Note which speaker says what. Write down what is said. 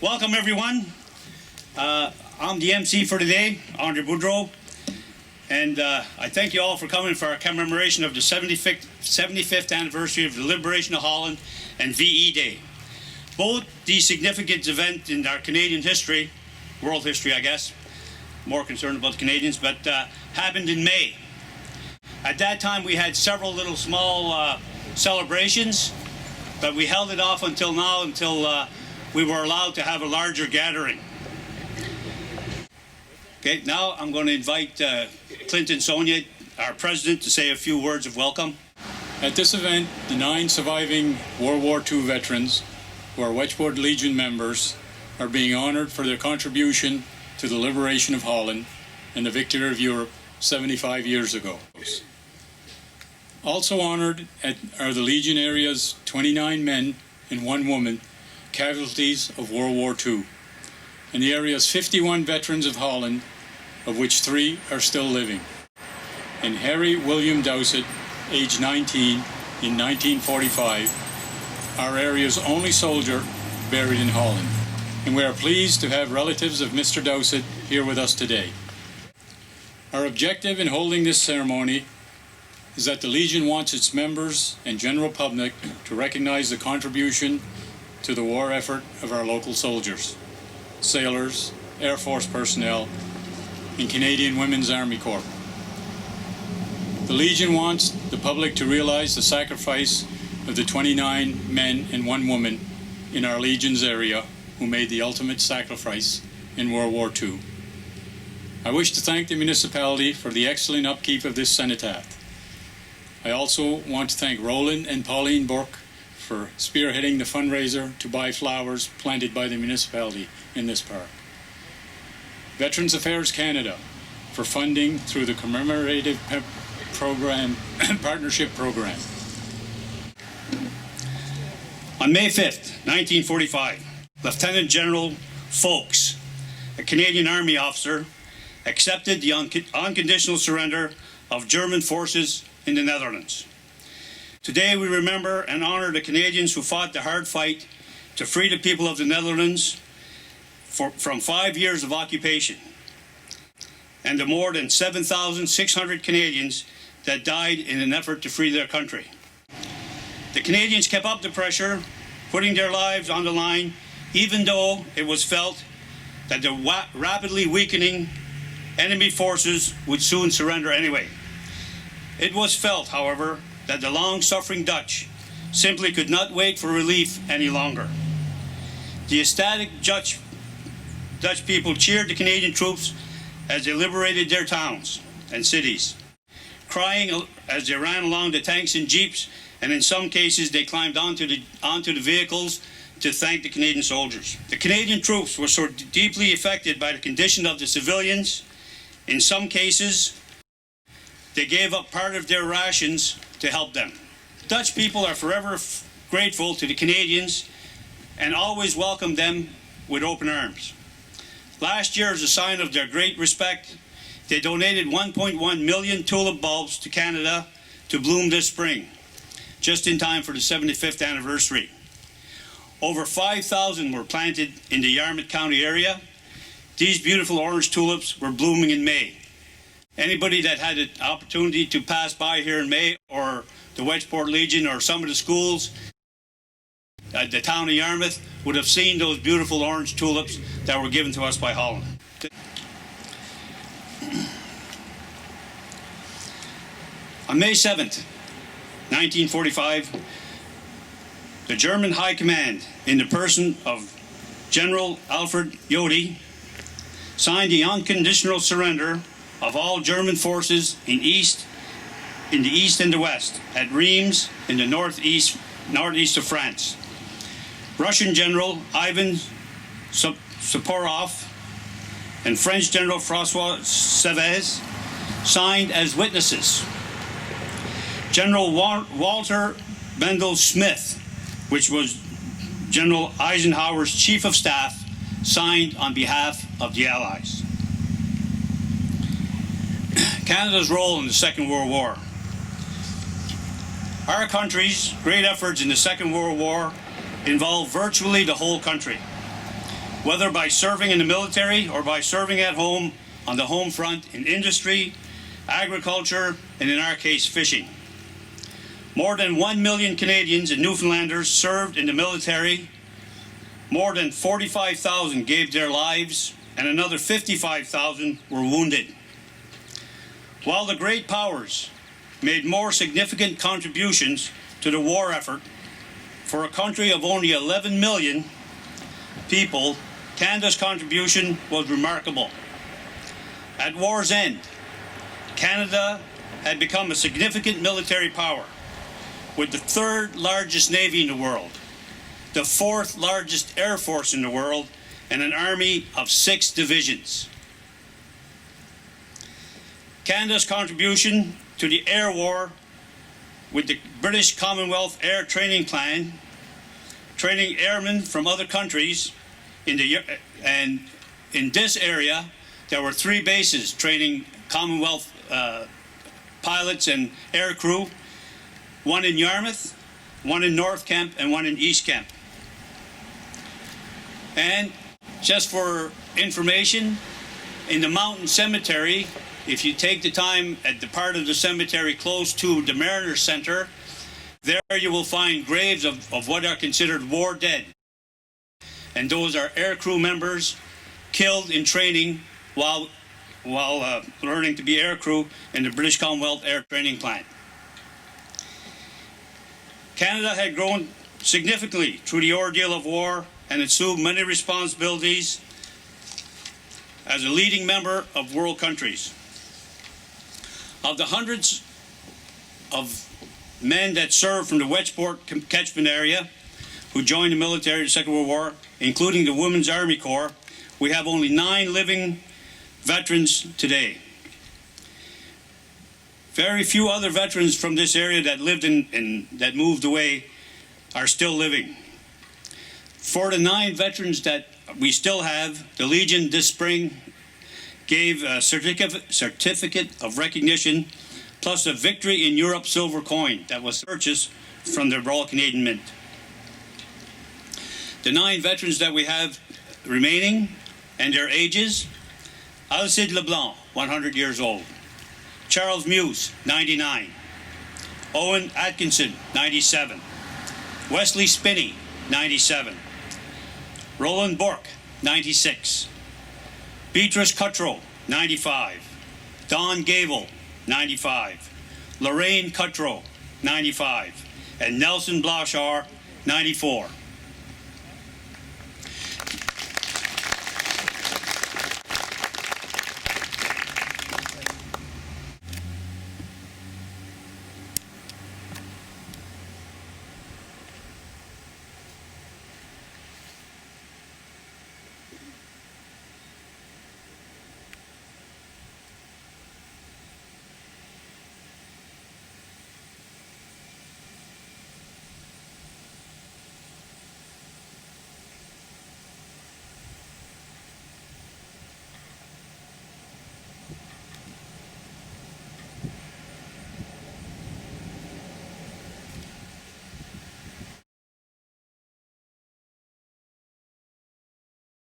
Speaker 1: Welcome everyone. I'm the MC for today, Andre Boudreau, and I thank you all for coming for our commemoration of the 75th anniversary of the liberation of Holland and VE Day. Both these significant events in our Canadian history, world history I guess, more concerned about the Canadians, but happened in May. At that time we had several little small celebrations, but we held it off until now, until we were allowed to have a larger gathering. Okay, now I'm going to invite Clinton Sonia, our president, to say a few words of welcome.
Speaker 2: At this event, the 9 surviving World War II veterans who are Wedgeport Legion members are being honored for their contribution to the liberation of Holland and the victory of Europe 75 years ago. Also honored are the Legion area's 29 men and 1 woman casualties of World War II, and the area's 51 veterans of Holland, of which 3 are still living, and Harry William Dowsett, age 19, in 1945, our area's only soldier buried in Holland. And we are pleased to have relatives of Mr. Dowsett here with us today. Our objective in holding this ceremony is that the Legion wants its members and general public to recognize the contribution to the war effort of our local soldiers, sailors, Air Force personnel, and Canadian Women's Army Corps. The Legion wants the public to realize the sacrifice of the 29 men and 1 woman in our Legion's area who made the ultimate sacrifice in World War II. I wish to thank the municipality for the excellent upkeep of this cenotaph. I also want to thank Roland and Pauline Burke for spearheading the fundraiser to buy flowers planted by the municipality in this park. Veterans Affairs Canada for funding through the Commemorative Partnership Program.
Speaker 1: On May 5th, 1945, Lieutenant General Folks, a Canadian Army officer, accepted the unconditional surrender of German forces in the Netherlands. Today we remember and honor the Canadians who fought the hard fight to free the people of the Netherlands from 5 years of occupation, and the more than 7,600 Canadians that died in an effort to free their country. The Canadians kept up the pressure, putting their lives on the line, even though it was felt that the rapidly weakening enemy forces would soon surrender anyway. It was felt, however, that the long-suffering Dutch simply could not wait for relief any longer. The ecstatic Dutch people cheered the Canadian troops as they liberated their towns and cities, crying as they ran along the tanks and jeeps, and in some cases they climbed onto the vehicles to thank the Canadian soldiers. The Canadian troops were so deeply affected by the condition of the civilians, in some cases they gave up part of their rations to help them. Dutch people are forever grateful to the Canadians and always welcome them with open arms. Last year, as a sign of their great respect, they donated 1.1 million tulip bulbs to Canada to bloom this spring, just in time for the 75th anniversary. Over 5,000 were planted in the Yarmouth County area. These beautiful orange tulips were blooming in May. Anybody that had an opportunity to pass by here in May, or the Wedgeport Legion, or some of the schools at the town of Yarmouth, would have seen those beautiful orange tulips that were given to us by Holland. On May 7th, 1945, the German High Command, in the person of General Alfred Jody, signed the unconditional surrender of all German forces in the east and the west, at Reims in the northeast of France. Russian General Ivan Suvorov and French General François Chavez signed as witnesses. General Walter Bendel Smith, which was General Eisenhower's chief of staff, signed on behalf of the Allies. Canada's role in the Second World War. Our country's great efforts in the Second World War involved virtually the whole country. whether by serving in the military or by serving at home on the home front in industry, agriculture, and in our case, fishing. More than 1 million Canadians and Newfoundlanders served in the military. More than 45,000 gave their lives, and another 55,000 were wounded. While the great powers made more significant contributions to the war effort, for a country of only 11 million people, Canada's contribution was remarkable. At war's end, Canada had become a significant military power, with the third largest navy in the world, the fourth largest air force in the world, and an army of 6 divisions. Canada's contribution to the air war with the British Commonwealth Air Training Plan, training airmen from other countries and in this area there were 3 bases training Commonwealth pilots and air crew, one in Yarmouth, one in North Camp, and one in East Camp. And just for information, in the mountain cemetery, if you take the time at the part of the cemetery close to the Mariner Center, there you will find graves of what are considered war dead. And those are air crew members killed in training while learning to be air crew in the British Commonwealth Air Training Plan. Canada had grown significantly through the ordeal of war and assumed many responsibilities as a leading member of world countries. Of the hundreds of men that served from the Wedgeport catchment area who joined the military in the Second World War, including the Women's Army Corps, we have only 9 living veterans today. Very few other veterans from this area that lived that moved away are still living. For the 9 veterans that we still have, the Legion this spring gave a certificate of recognition plus a Victory in Europe silver coin that was purchased from the Royal Canadian Mint. The 9 veterans that we have remaining and their ages: Alcide Leblanc, 100 years old; Charles Muse, 99; Owen Atkinson, 97; Wesley Spinney, 97; Roland Bourque, 96; Beatrice Cuttrow, 95; Don Gable, 95; Lorraine Cuttrow, 95; and Nelson Blanchard, 94.